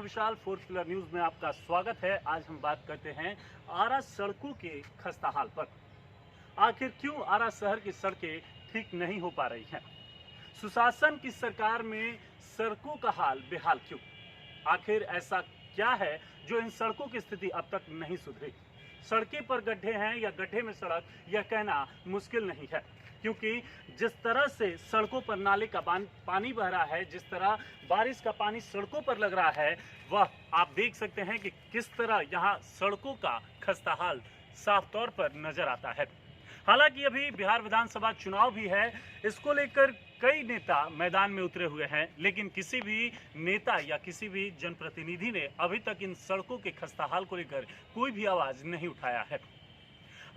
हूं विशाल, fourth pillar news में आपका स्वागत है। आज हम बात करते हैं आरा सड़कों के खस्ता हाल पर। आखिर क्यों आरा शहर की सड़कें ठीक नहीं हो पा रही हैं? सुशासन की सरकार में सड़कों का हाल बेहाल क्यों? आखिर ऐसा क्या है जो इन सड़कों की स्थिति अब तक नहीं सुधरी? सड़कें पर गड्ढे हैं या गड्ढे में सड़क, यह कहना मुश्किल नहीं है, क्योंकि जिस तरह से सड़कों पर नाले का पानी बह रहा है, जिस तरह बारिश का पानी सड़कों पर लग रहा है, वह आप देख सकते हैं कि किस तरह यहाँ सड़कों का खस्ता हाल साफ तौर पर नजर आता है। हालांकि अभी बिहार विधानसभा चुनाव भी है, इसको लेकर कई नेता मैदान में उतरे हुए हैं, लेकिन किसी भी नेता या किसी भी जनप्रतिनिधि ने अभी तक इन सड़कों के खस्ता हाल को लेकर कोई भी आवाज नहीं उठाया है।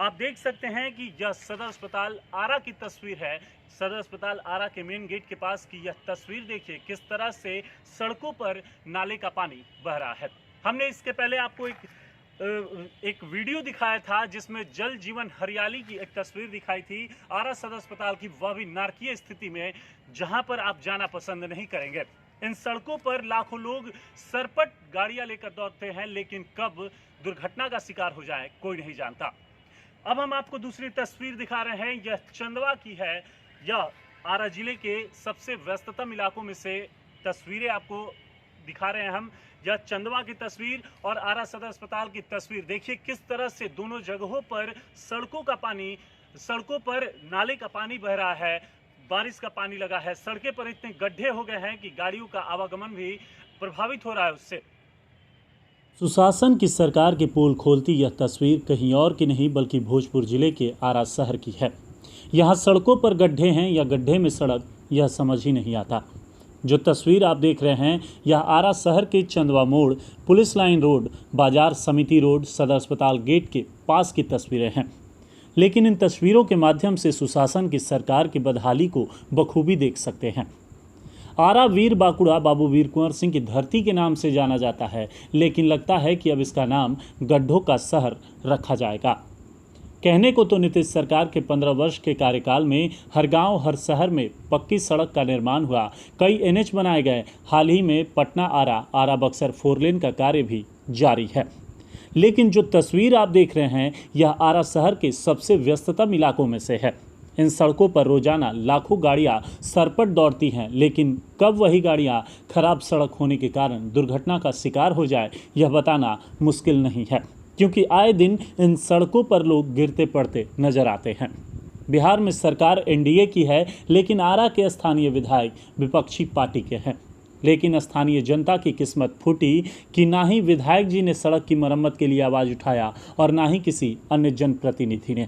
आप देख सकते हैं कि यह सदर अस्पताल आरा की तस्वीर है। सदर अस्पताल आरा के मेन गेट के पास की यह तस्वीर देखिए, किस तरह से सड़कों पर नाले का पानी बह रहा है। हमने इसके पहले आपको एक वीडियो दिखाया था जिसमें जल जीवन हरियाली की एक तस्वीर दिखाई थी आरा सदर अस्पताल की, वह भी नारकीय स्थिति में, जहां पर आप जाना पसंद नहीं करेंगे। इन सड़कों पर लाखों लोग सरपट गाड़ियां लेकर दौड़ते हैं, लेकिन कब दुर्घटना का शिकार हो जाए कोई नहीं जानता। अब हम आपको दूसरी तस्वीर दिखा रहे हैं, यह चंदवा की है। यह आरा जिले के सबसे व्यस्ततम इलाकों में से तस्वीरें आपको दिखा रहे हैं हम। यह चंदवा की तस्वीर और आरा सदर अस्पताल की तस्वीर देखिए, किस तरह से दोनों जगहों पर सड़कों पर नाले का पानी बह रहा है, बारिश का पानी लगा है, सड़कें पर इतने गड्ढे हो गए हैं कि गाड़ियों का आवागमन भी प्रभावित हो रहा है उससे। सुशासन की सरकार की पोल खोलती यह तस्वीर कहीं और की नहीं बल्कि भोजपुर जिले के आरा शहर की है। यहाँ सड़कों पर गड्ढे हैं या गड्ढे में सड़क, यह समझ ही नहीं आता। जो तस्वीर आप देख रहे हैं यह आरा शहर के चंदवा मोड़, पुलिस लाइन रोड, बाजार समिति रोड, सदर अस्पताल गेट के पास की तस्वीरें हैं। लेकिन इन तस्वीरों के माध्यम से सुशासन की सरकार की बदहाली को बखूबी देख सकते हैं। आरा वीर बाकुड़ा बाबू वीर कुंवर सिंह की धरती के नाम से जाना जाता है, लेकिन लगता है कि अब इसका नाम गड्ढों का शहर रखा जाएगा। कहने को तो नीतीश सरकार के 15 वर्ष के कार्यकाल में हर गांव हर शहर में पक्की सड़क का निर्माण हुआ, कई एनएच बनाए गए। हाल ही में पटना आरा बक्सर 4 लेन का कार्य भी जारी है। लेकिन जो तस्वीर आप देख रहे हैं यह आरा शहर के सबसे व्यस्ततम इलाकों में से है। इन सड़कों पर रोजाना लाखों गाड़ियां सरपट दौड़ती हैं, लेकिन कब वही गाड़ियां खराब सड़क होने के कारण दुर्घटना का शिकार हो जाए यह बताना मुश्किल नहीं है, क्योंकि आए दिन इन सड़कों पर लोग गिरते पड़ते नजर आते हैं। बिहार में सरकार एनडीए की है, लेकिन आरा के स्थानीय विधायक विपक्षी पार्टी के हैं। लेकिन स्थानीय जनता की किस्मत फूटी कि ना ही विधायक जी ने सड़क की मरम्मत के लिए आवाज़ उठाया और ना ही किसी अन्य जनप्रतिनिधि ने।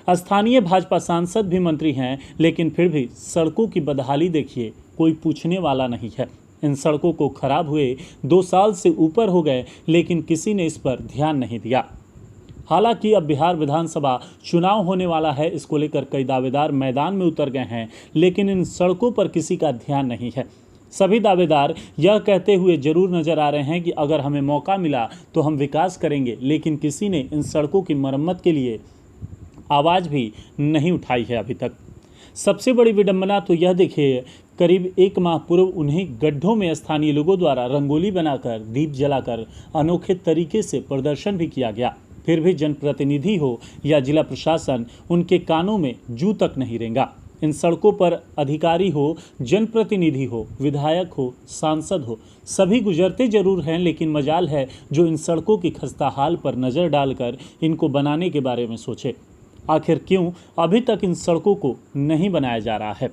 स्थानीय भाजपा सांसद भी मंत्री हैं, लेकिन फिर भी सड़कों की बदहाली देखिए, कोई पूछने वाला नहीं है। इन सड़कों को खराब हुए 2 साल से ऊपर हो गए, लेकिन किसी ने इस पर ध्यान नहीं दिया। हालांकि अब बिहार विधानसभा चुनाव होने वाला है, इसको लेकर कई दावेदार मैदान में उतर गए हैं, लेकिन इन सड़कों पर किसी का ध्यान नहीं है। सभी दावेदार यह कहते हुए जरूर नजर आ रहे हैं कि अगर हमें मौका मिला तो हम विकास करेंगे, लेकिन किसी ने इन सड़कों की मरम्मत के लिए आवाज़ भी नहीं उठाई है अभी तक। सबसे बड़ी विडंबना तो यह देखिए, करीब 1 माह पूर्व उन्हीं गड्ढों में स्थानीय लोगों द्वारा रंगोली बनाकर, दीप जलाकर अनोखे तरीके से प्रदर्शन भी किया गया। फिर भी जनप्रतिनिधि हो या जिला प्रशासन, उनके कानों में जू तक नहीं रेंगा। इन सड़कों पर अधिकारी हो, जनप्रतिनिधि हो, विधायक हो, सांसद हो, सभी गुजरते जरूर हैं, लेकिन मजाल है जो इन सड़कों की खस्ता हाल पर नज़र डालकर इनको बनाने के बारे में सोचे। आखिर क्यों अभी तक इन सड़कों को नहीं बनाया जा रहा है?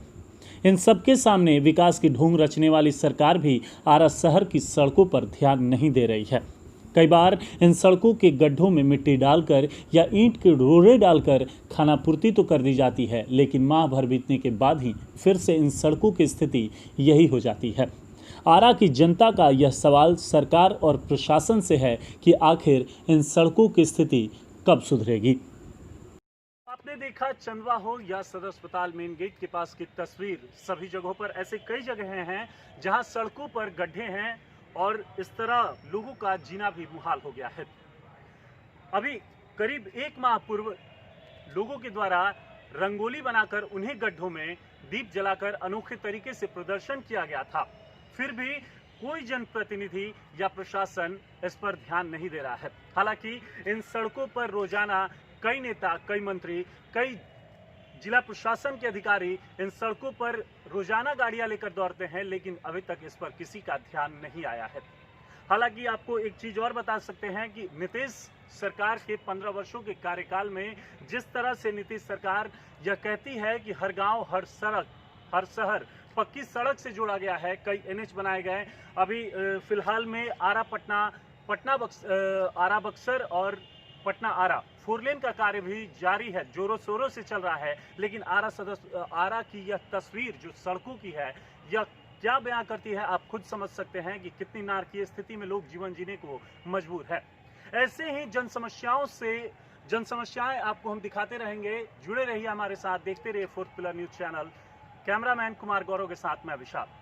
इन सबके सामने विकास की ढोंग रचने वाली सरकार भी आरा शहर की सड़कों पर ध्यान नहीं दे रही है। कई बार इन सड़कों के गड्ढों में मिट्टी डालकर या ईंट के रोड़े डालकर खानापूर्ति तो कर दी जाती है, लेकिन माह भर बीतने के बाद ही फिर से इन सड़कों की स्थिति यही हो जाती है। आरा की जनता का यह सवाल सरकार और प्रशासन से है कि आखिर इन सड़कों की स्थिति कब सुधरेगी। आपने देखा चंदवा हो या सदर अस्पताल मेन गेट के पास की तस्वीर, सभी जगहों पर ऐसे कई जगहें हैं जहां सड़कों पर गड्ढे हैं और इस तरह लोगों का जीना भी मुहाल हो गया है। अभी करीब 1 माह पूर्व लोगों के द्वारा रंगोली बनाकर उन्हीं गड्ढों में दीप जलाकर अनोखे तरीके से प्रदर्शन किया गया था। फिर भी कोई जनप्रतिनिधि या प्रशासन इस पर ध्यान नहीं दे रहा है। हालांकि इन सड़कों पर रोजाना कई नेता, कई मंत्री, कई जिला प्रशासन के अधिकारी इन सड़कों पर रोजाना गाड़ियां लेकर दौड़ते हैं, लेकिन अभी तक इस पर किसी का ध्यान नहीं आया है। हालांकि आपको एक चीज और बता सकते हैं कि नीतीश सरकार के 15 वर्षों के कार्यकाल में जिस तरह से नीतीश सरकार यह कहती है कि हर गांव, हर सड़क, हर शहर पक्की सड़क से जोड़ा गया है, कई एनएच बनाए गए। अभी फिलहाल में आरा बक्सर और पटना आरा 4 लेन का कार्य भी जारी है, जोरों शोरों से चल रहा है। लेकिन आरा की यह तस्वीर जो सड़कों की है, यह क्या बयां करती है, आप खुद समझ सकते हैं कि कितनी नारकीय स्थिति में लोग जीवन जीने को मजबूर है। ऐसे ही जन समस्याएं आपको हम दिखाते रहेंगे। जुड़े रहिए हमारे साथ, देखते रहिए 4th pillar news channel. Cameraman Kumar Gaurav के साथ मैं विशाल।